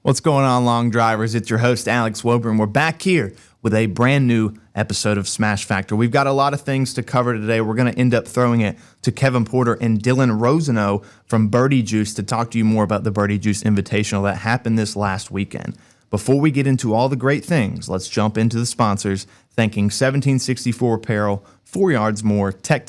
What's going on, long drivers? It's your host, Alex Wober, and we're back here with a brand new episode of Smash Factor. We've got a lot of things to cover today. We're going to end up throwing it to Kevin Porter and Dylan Rosano from Birdie Juice to talk to you more about the Birdie Juice Invitational that happened this last weekend. Before we get into all the great things, let's jump into the sponsors, thanking 1764 Apparel, 4 Yards More, Tech,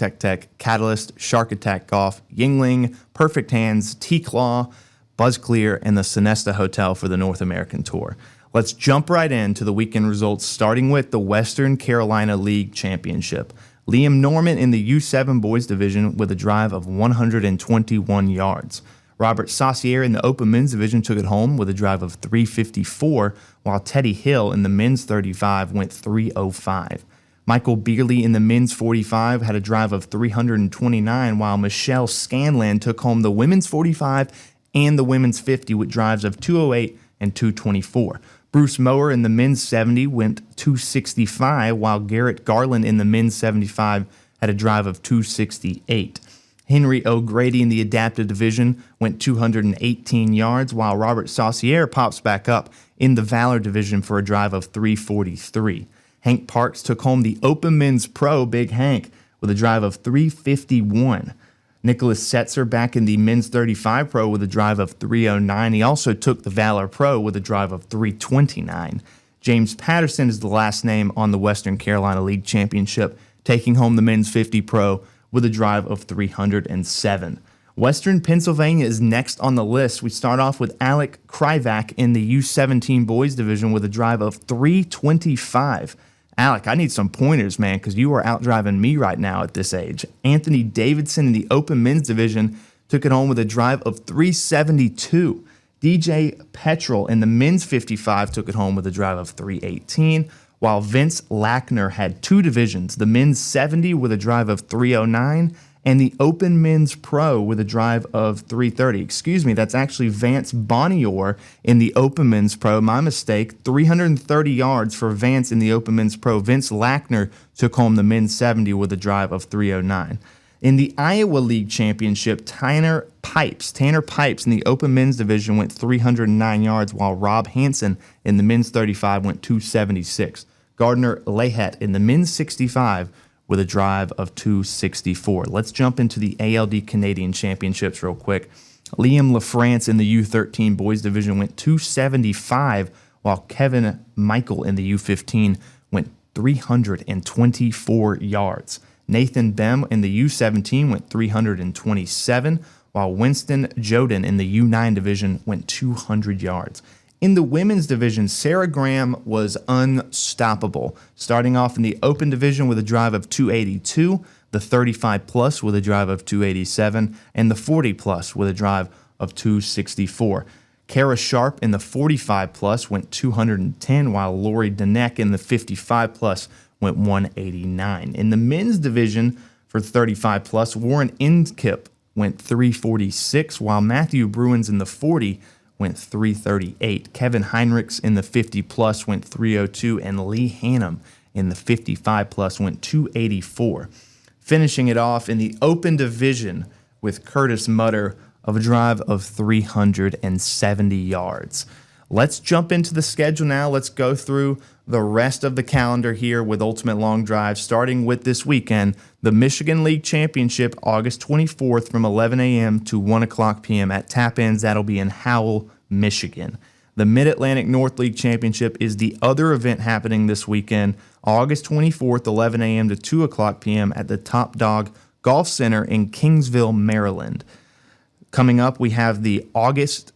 Catalyst, Shark Attack Golf, Yingling, Perfect Hands, T-Claw, BuzzClear, and the Sonesta Hotel for the North American Tour. Let's jump right into the weekend results, starting with the Western Carolina League Championship. Liam Norman in the U7 Boys Division with a drive of 121 yards. Robert Saucier in the Open Men's Division took it home with a drive of 354, while Teddy Hill in the Men's 35 went 305. Michael Beerley in the Men's 45 had a drive of 329, while Michelle Scanlan took home the Women's 45 and the Women's 50 with drives of 208 and 224. Bruce Mower in the Men's 70 went 265, while Garrett Garland in the Men's 75 had a drive of 268. Henry O'Grady in the Adaptive Division went 218 yards, while Robert Saucier pops back up in the Valor Division for a drive of 343. Hank Parks took home the Open Men's Pro, Big Hank, with a drive of 351. Nicholas Setzer back in the Men's 35 Pro with a drive of 309. He also took the Valor Pro with a drive of 329. James Patterson is the last name on the Western Carolina League Championship, taking home the Men's 50 Pro with a drive of 307. Western Pennsylvania is next on the list. We start off with Alec Kryvac in the U17 Boys Division with a drive of 325. Alec, I need some pointers, man, because you are outdriving me right now at this age. Anthony Davidson in the Open Men's Division took it home with a drive of 372. DJ Petrel in the Men's 55 took it home with a drive of 318, while Vince Lackner had two divisions, the Men's 70 with a drive of 309 and the Open Men's Pro with a drive of 330. Excuse me, that's actually Vance Bonnior in the Open Men's Pro. My mistake, 330 yards for Vance in the Open Men's Pro. Vince Lackner took home the Men's 70 with a drive of 309. In the Iowa League Championship, Tanner Pipes in the Open Men's Division went 309 yards, while Rob Hansen in the Men's 35 went 276. Gardner Lehet in the Men's 65 with a drive of 264. Let's jump into the ALD Canadian Championships real quick. Liam LaFrance in the U13 Boys Division went 275, while Kevin Michael in the U15 went 324 yards. Nathan Bem in the U17 went 327, while Winston Joden in the U9 Division went 200 yards. In the women's division, Sarah Graham was unstoppable, starting off in the open division with a drive of 282, the 35-plus with a drive of 287, and the 40-plus with a drive of 264. Kara Sharp in the 45-plus went 210, while Lori Danek in the 55-plus went 189. In the men's division for 35-plus, Warren Inkip went 346, while Matthew Bruins in the 40 went 338. Kevin Heinrichs in the 50-plus went 302, and Lee Hannum in the 55-plus went 284. Finishing it off in the open division with Curtis Mutter of a drive of 370 yards. Let's jump into the schedule now. Let's go through the rest of the calendar here with Ultimate Long Drive, starting with this weekend, the Michigan League Championship, August 24th from 11 a.m. to 1 o'clock p.m. at Tap-Ins. That'll be in Howell, Michigan. The Mid-Atlantic North League Championship is the other event happening this weekend, August 24th, 11 a.m. to 2 o'clock p.m. at the Top Dog Golf Center in Kingsville, Maryland. Coming up, we have the August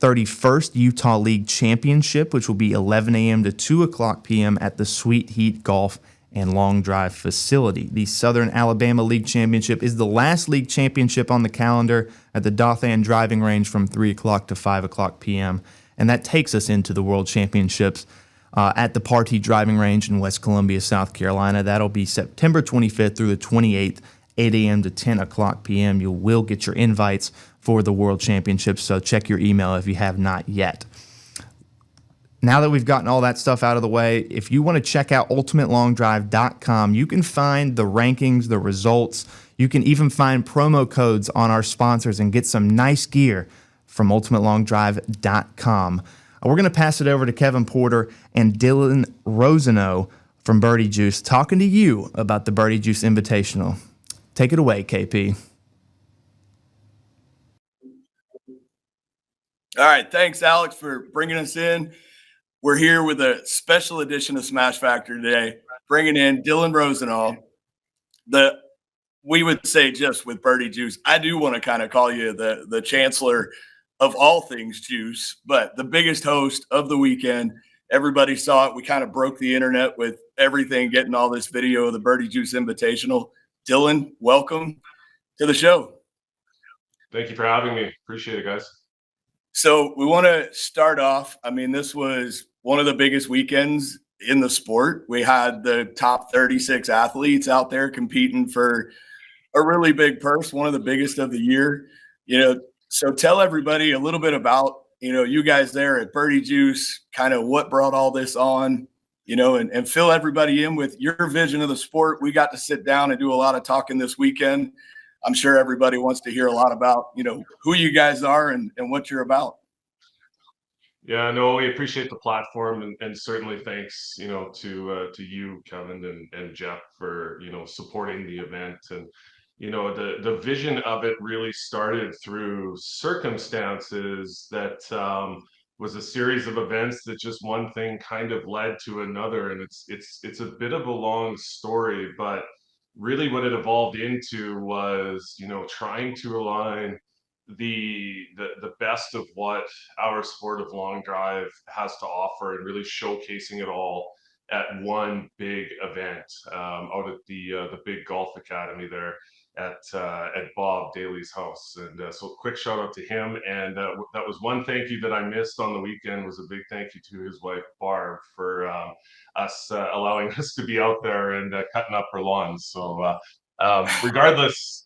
31st Utah League Championship, which will be 11 a.m. to 2 o'clock p.m. at the Sweet Heat Golf and Long Drive facility. The Southern Alabama League Championship is the last league championship on the calendar at the Dothan Driving Range from 3 o'clock to 5 o'clock p.m., and that takes us into the World Championships at the Partee Driving Range in West Columbia, South Carolina. That'll be September 25th through the 28th, 8 a.m. to 10 o'clock p.m. You will get your invites for the World Championships, so check your email if you have not yet. Now that we've gotten all that stuff out of the way, if you want to check out ultimatelongdrive.com, you can find the rankings, the results. You can even find promo codes on our sponsors and get some nice gear from ultimatelongdrive.com. We're going to pass it over to Kevin Porter and Dylan Rosano from Birdie Juice, talking to you about the Birdie Juice Invitational. Take it away, KP. All right. Thanks, Alex, for bringing us in. We're here with a special edition of Smash Factor today, bringing in Dylan Rosano. We would say just with Birdie Juice. I do want to kind of call you the chancellor of all things juice, but the biggest host of the weekend. Everybody saw it. We kind of broke the internet with everything, getting all this video of the Birdie Juice Invitational. Dylan, welcome to the show. Thank you for having me. Appreciate it, guys. So we want to start off. I mean, this was one of the biggest weekends in the sport. We had the top 36 athletes out there competing for a really big purse, one of the biggest of the year. So tell everybody a little bit about, you guys there at Birdie Juice, kind of what brought all this on, and fill everybody in with your vision of the sport. We got to sit down and do a lot of talking this weekend. I'm sure everybody wants to hear a lot about, who you guys are and what you're about. Yeah, no, we appreciate the platform and certainly thanks, to you, Kevin and Jeff for, supporting the event. And, the vision of it really started through circumstances that was a series of events that just one thing kind of led to another. And it's a bit of a long story, but really what it evolved into was, trying to align the best of what our sport of long drive has to offer and really showcasing it all at one big event out at the big golf academy there at Bob Daly's house. And so quick shout out to him. And that was one thank you that I missed on the weekend, was a big thank you to his wife Barb for us allowing us to be out there and cutting up her lawns. So regardless,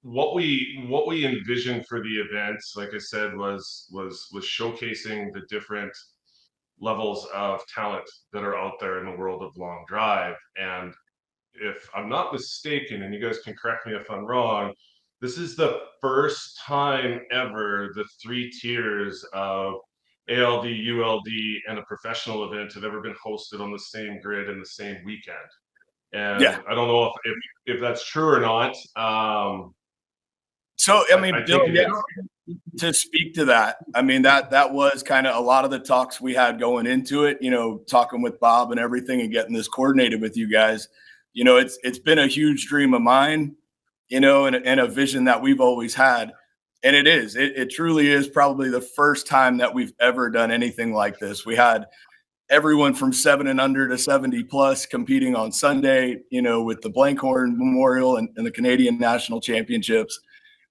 what we envisioned for the event, like I said, was showcasing the different levels of talent that are out there in the world of long drive. And if I'm not mistaken, and you guys can correct me if I'm wrong, this is the first time ever the three tiers of ALD, ULD, and a professional event have ever been hosted on the same grid in the same weekend. And yeah. I don't know if that's true or not. So, I mean, Dylan, to speak to that, I mean, that was kind of a lot of the talks we had going into it, talking with Bob and everything and getting this coordinated with you guys. It's been a huge dream of mine, and a vision that we've always had. And it truly is probably the first time that we've ever done anything like this. We had everyone from 7 and under to 70 plus competing on Sunday, with the Blankhorn Memorial and the Canadian National Championships.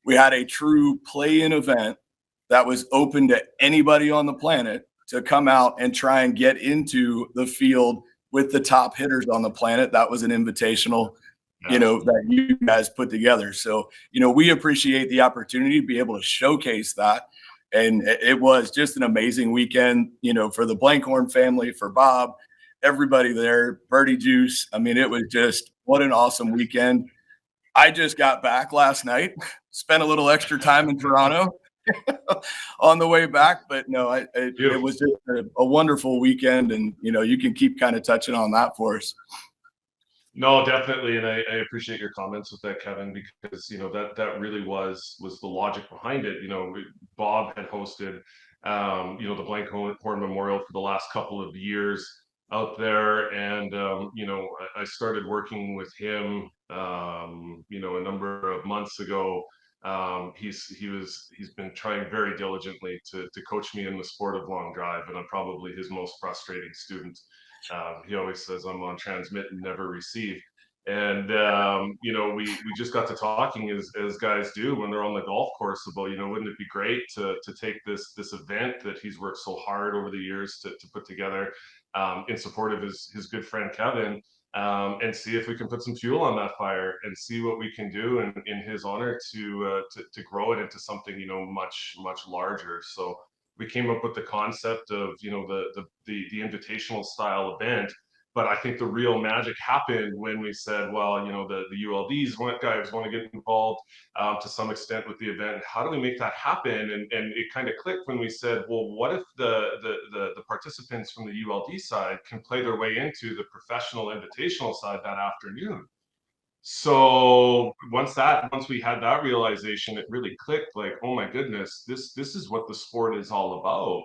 We had a true play-in event that was open to anybody on the planet to come out and try and get into the field with the top hitters on the planet. That was an invitational, that you guys put together. So, we appreciate the opportunity to be able to showcase that. And it was just an amazing weekend, for the Blankhorn family, for Bob, everybody there, Birdie Juice. I mean, it was just what an awesome weekend. I just got back last night, spent a little extra time in Toronto on the way back. But no, it was just a wonderful weekend. And, you can keep kind of touching on that for us. No, definitely. And I appreciate your comments with that, Kevin, because, that really was the logic behind it. Bob had hosted, the Blankhorn Memorial for the last couple of years out there. And, I started working with him, a number of months ago. He's been trying very diligently to coach me in the sport of long drive, and I'm probably his most frustrating student. He always says I'm on transmit and never receive. And we just got to talking as guys do when they're on the golf course about, wouldn't it be great to take this event that he's worked so hard over the years to put together in support of his good friend Kevin, and see if we can put some fuel on that fire and see what we can do in his honor to grow it into something much larger. So we came up with the concept of the invitational style event But I think the real magic happened when we said, well, the ULDs guys want to get involved to some extent with the event. How do we make that happen? And it kind of clicked when we said, well, what if the participants from the ULD side can play their way into the professional invitational side that afternoon? So once we had that realization, it really clicked, like, oh my goodness, this is what the sport is all about,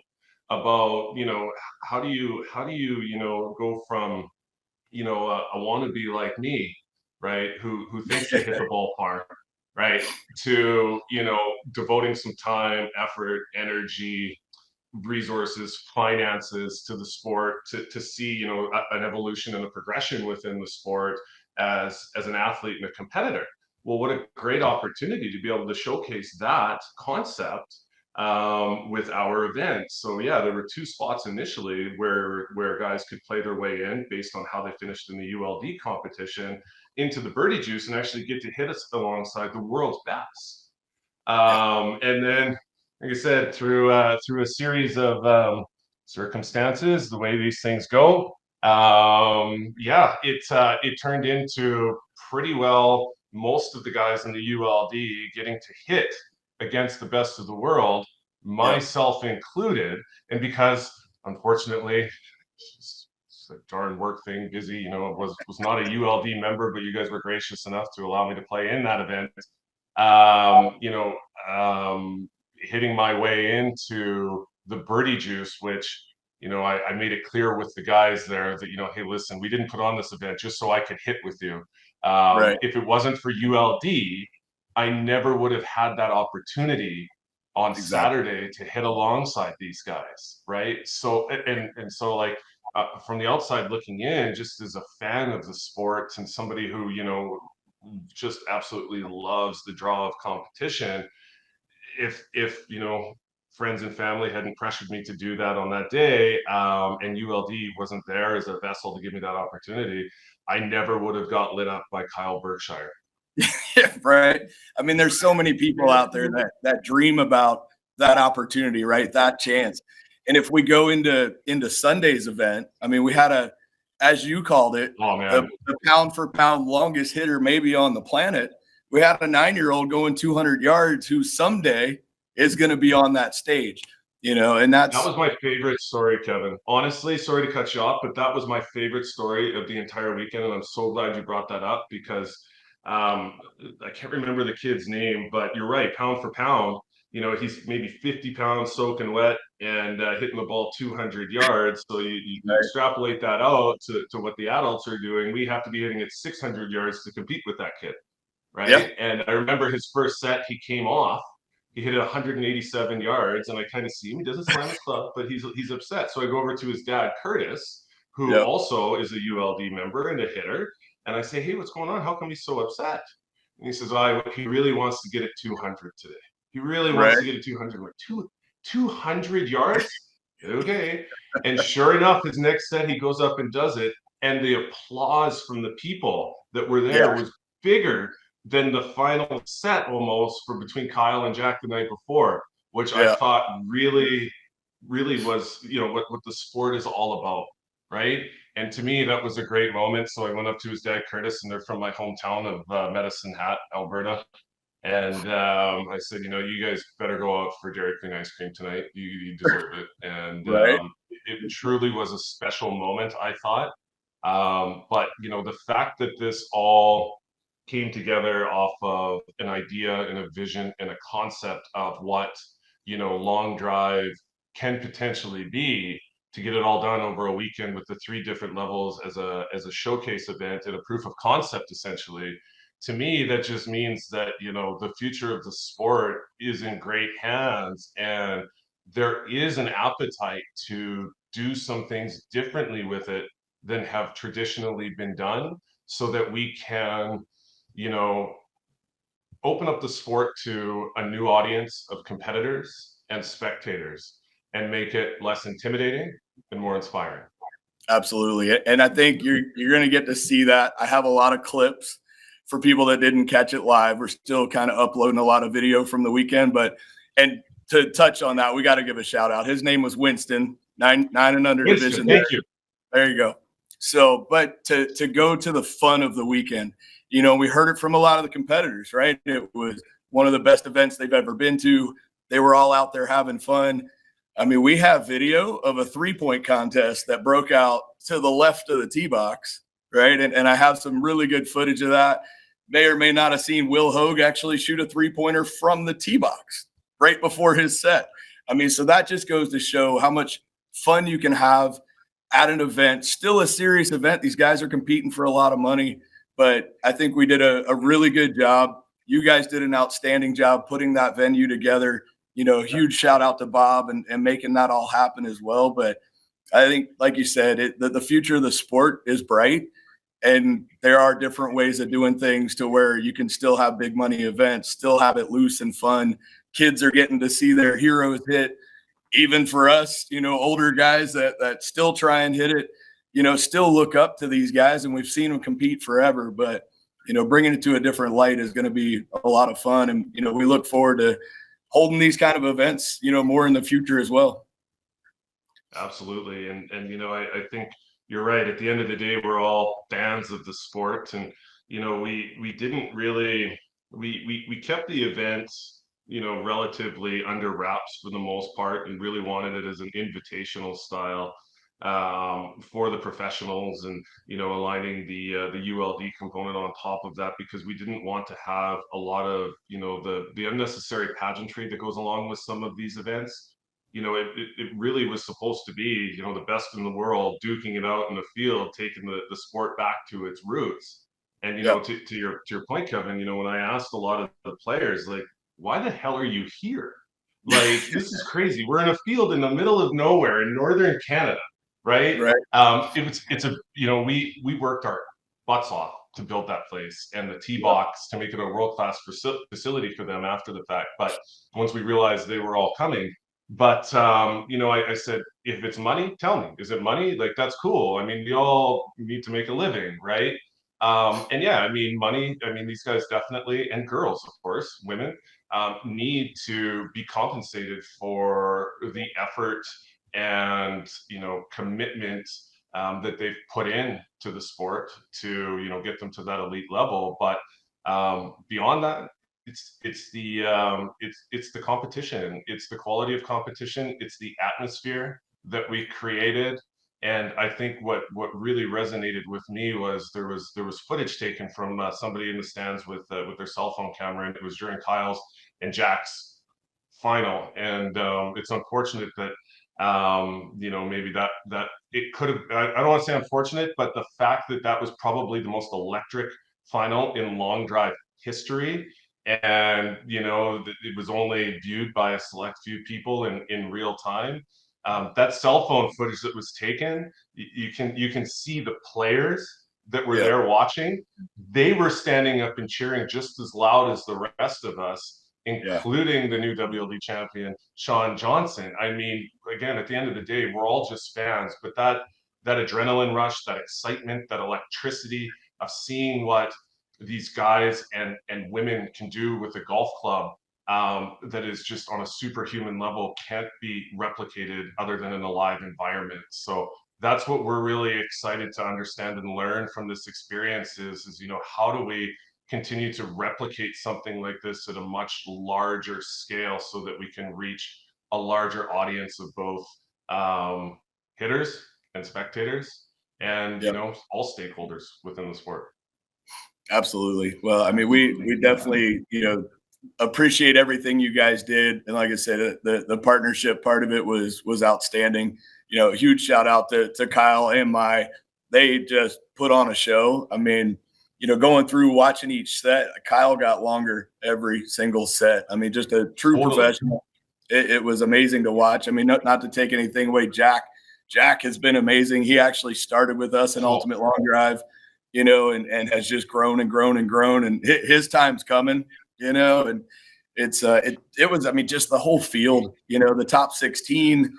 how do you go from a wannabe like me, right, who thinks they hit the ball far, right, to devoting some time, effort, energy, resources, finances to the sport, to see an evolution and a progression within the sport as an athlete and a competitor. Well, what a great opportunity to be able to showcase that concept with our event. So yeah, there were 2 spots initially where guys could play their way in based on how they finished in the ULD competition into the Birdie Juice and actually get to hit us alongside the world's best. And then, like I said, through a series of circumstances, the way these things go, it turned into pretty well most of the guys in the ULD getting to hit against the best of the world, myself included. And because, unfortunately, it's a darn work thing, busy, was not a ULD member, but you guys were gracious enough to allow me to play in that event. Hitting my way into the Birdie Juice, which, I made it clear with the guys there that, hey, listen, we didn't put on this event just so I could hit with you. If it wasn't for ULD, I never would have had that opportunity on Saturday to hit alongside these guys, right? So, and so, like, from the outside looking in, just as a fan of the sport and somebody who, just absolutely loves the draw of competition, if friends and family hadn't pressured me to do that on that day, and ULD wasn't there as a vessel to give me that opportunity, I never would have got lit up by Kyle Berkshire. Yeah, right. I mean, there's so many people out there that dream about that opportunity, right? That chance. And if we go into Sunday's event, I mean, we had as you called it, the pound for pound longest hitter maybe on the planet. We had a 9-year-old going 200 yards who someday is going to be on that stage, and that was my favorite story, Kevin. Honestly, sorry to cut you off, but that was my favorite story of the entire weekend. And I'm so glad you brought that up because I can't remember the kid's name, but you're right. Pound for pound, he's maybe 50 pounds soaking wet and hitting the ball 200 yards. So you extrapolate that out to what the adults are doing. We have to be hitting at 600 yards to compete with that kid, right? Yeah. And I remember his first set, he came off. He hit it 187 yards, and I kind of see him. He doesn't slam his club, but he's upset. So I go over to his dad, Curtis, who also is a ULD member and a hitter. And I say, hey, what's going on? How come he's so upset? And he says, he really wants to get it 200 today. He really wants to get it 200. Like, 200 yards? Okay. And sure enough, his next set, he goes up and does it. And the applause from the people that were there was bigger than the final set almost for between Kyle and Jack the night before, which I thought really, really was, what the sport is all about, right? And to me, that was a great moment. So I went up to his dad, Curtis, and they're from my hometown of Medicine Hat, Alberta. And I said, you guys better go out for Dairy Queen ice cream tonight. You deserve it. And it truly was a special moment, I thought. But, the fact that this all came together off of an idea and a vision and a concept of what, long drive can potentially be, to get it all done over a weekend with the 3 different levels as a showcase event and a proof of concept, essentially. To me, that just means that, the future of the sport is in great hands, and there is an appetite to do some things differently with it than have traditionally been done, so that we can, open up the sport to a new audience of competitors and spectators and make it less intimidating and more inspiring. Absolutely. And I think you're going to get to see that. I have a lot of clips for people that didn't catch it live. We're still kind of uploading a lot of video from the weekend, and to touch on that, we got to give a shout out. His name was Winston, 9 and under Winston, division. thank you. There you go. So, but to go to the fun of the weekend, you know, we heard it from a lot of the competitors, right? It was one of the best events they've ever been to. They were all out there having fun. I mean, we have video of a 3-point contest that broke out to the left of the tee box, right? And I have some really good footage of that. May or may not have seen Will Hogue actually shoot a 3-pointer from the tee box right before his set. I mean, so that just goes to show how much fun you can have at an event, still a serious event. These guys are competing for a lot of money, but I think we did a really good job. You guys did an outstanding job putting that venue together. You know, huge shout out to Bob and making that all happen as well. But I think, like you said, the future of the sport is bright, and there are different ways of doing things to where you can still have big money events, still have it loose and fun. Kids are getting to see their heroes hit. Even for us, you know, older guys that still try and hit it, you know, still look up to these guys, and we've seen them compete forever. But, you know, bringing it to a different light is going to be a lot of fun. And, you know, we look forward to holding these kind of events, you know, more in the future as well. Absolutely. And you know, I think you're right. At the end of the day, we're all fans of the sport. And, you know, we didn't really we kept the event, you know, relatively under wraps for the most part, and really wanted it as an invitational style for the professionals, and, you know, aligning the ULD component on top of that, because we didn't want to have a lot of, you know, the unnecessary pageantry that goes along with some of these events. You know, it really was supposed to be, you know, the best in the world duking it out in the field, taking the sport back to its roots. And, you know, Yep. to your point, Kevin, you know, when I asked a lot of the players, like, why the hell are you here? Like, this is crazy. We're in a field in the middle of nowhere in northern Canada, right? Right. It's a, you know, we worked our butts off to build that place and the tee Yep. box to make it a world-class facility for them after the fact. But once we realized they were all coming, but you know, I said, if it's money, tell me. Is it money? Like, that's cool. I mean, we all need to make a living, right? And yeah, I mean, money. I mean, these guys definitely, and girls, of course, women, need to be compensated for the effort and, you know, commitment that they've put in to the sport to, you know, get them to that elite level. But beyond that, it's the competition, it's the quality of competition, it's the atmosphere that we created. And I think what really resonated with me was there was footage taken from somebody in the stands with their cell phone camera, and it was during Kyle's and Jack's final. And it's unfortunate that you know, maybe that it could have, I don't want to say unfortunate, but the fact that that was probably the most electric final in long drive history, and, you know, it was only viewed by a select few people in real time. That cell phone footage that was taken, you can see the players that were Yeah. there watching. They were standing up and cheering just as loud as the rest of us, Yeah. including the new WLD champion, Sean Johnson. I mean, again, at the end of the day, we're all just fans, but that adrenaline rush, that excitement, that electricity of seeing what these guys and women can do with a golf club, that is just on a superhuman level, can't be replicated other than in a live environment. So that's what we're really excited to understand and learn from this experience is, you know, how do we continue to replicate something like this at a much larger scale so that we can reach a larger audience of both hitters and spectators, and, you Yep. know, all stakeholders within the sport. Absolutely. Well, I mean, we definitely, you know, appreciate everything you guys did. And like I said, the partnership part of it was outstanding. You know, huge shout out to Kyle and they just put on a show. I mean, you know, going through watching each set, Kyle got longer every single set. I mean, just a true Totally. professional. It was amazing to watch. I mean, not to take anything away. Jack has been amazing. He actually started with us in Cool. Ultimate Long Drive, you know, and has just grown and grown and grown. And his time's coming, you know, and it was, I mean, just the whole field, you know, the top 16,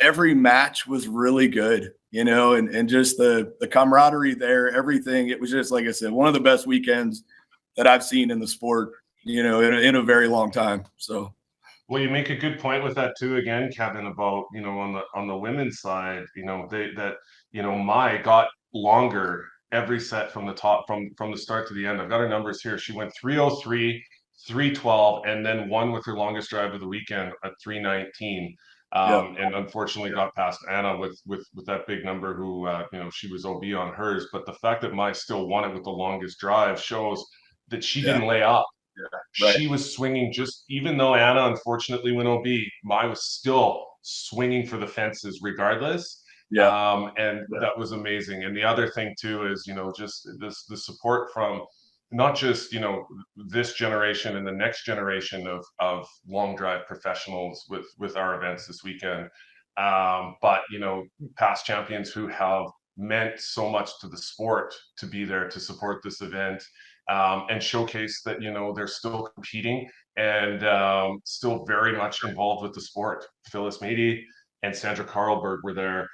every match was really good, you know, and just the camaraderie there, everything. It was just, like I said, one of the best weekends that I've seen in the sport, you know, in a very long time. So Well, you make a good point with that too, again, Kevin, about, on the women's side, Mai got longer every set from the top, from the start to the end. I've got her numbers here. She went 303, 312, and then won with her longest drive of the weekend at 319. Yeah. And unfortunately got past Anna with that big number, who she was OB on hers. But the fact that Mai still won it with the longest drive shows that she didn't lay up. Right. She was swinging, just even though Anna unfortunately went OB, Mai was still swinging for the fences regardless. Yeah. And that was amazing. And the other thing too is, just the support from not just, this generation and the next generation of long drive professionals with our events this weekend, but past champions who have meant so much to the sport to be there to support this event, and showcase that they're still competing and still very much involved with the sport. Phyllis Mady and Sandra Carlberg were there,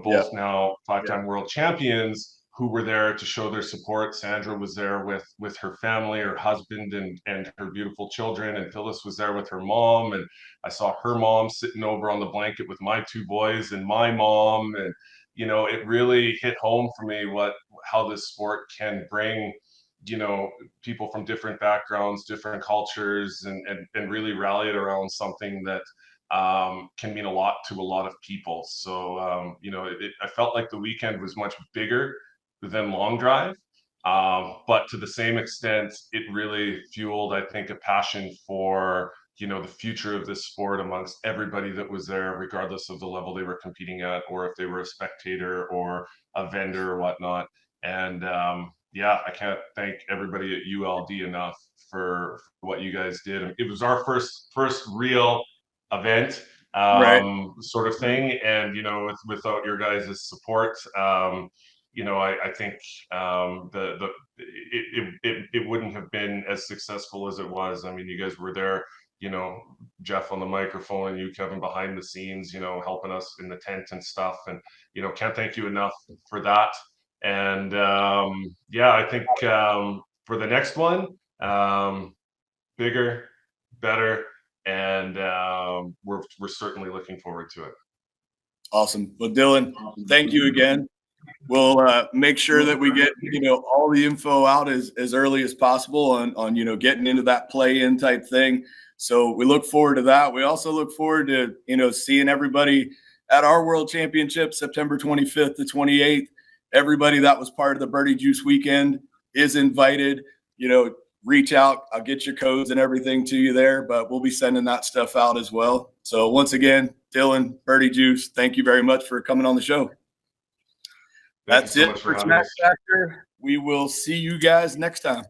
both now 5-time world champions, who were there to show their support. Sandra was there with her family, her husband, and her beautiful children, and Phyllis was there with her mom, and I saw her mom sitting over on the blanket with my 2 boys and my mom, and it really hit home for me how this sport can bring people from different backgrounds, different cultures, and really rally it around something that can mean a lot to a lot of people. So I felt like the weekend was much bigger than long drive, but to the same extent, it really fueled, I think, a passion for the future of this sport amongst everybody that was there, regardless of the level they were competing at, or if they were a spectator or a vendor or whatnot. And I can't thank everybody at ULD enough for what you guys did. It was our first real event, sort of thing, and without your guys' support, I think it wouldn't have been as successful as it was. I mean, you guys were there, Jeff on the microphone, and you, Kevin, behind the scenes, helping us in the tent and stuff, and can't thank you enough for that. And I think for the next one, bigger, better, and we're certainly looking forward to it. Awesome. Well, Dylan, thank you again. We'll make sure that we get all the info out as early as possible on getting into that play-in type thing. So we look forward to that. We also look forward to seeing everybody at our World Championship, September 25th to 28th. Everybody that was part of the Birdie Juice weekend is invited. Reach out. I'll get your codes and everything to you there, but we'll be sending that stuff out as well. So once again, Dylan, Birdie Juice, thank you very much for coming on the show. That's it for Smash Factor. We will see you guys next time.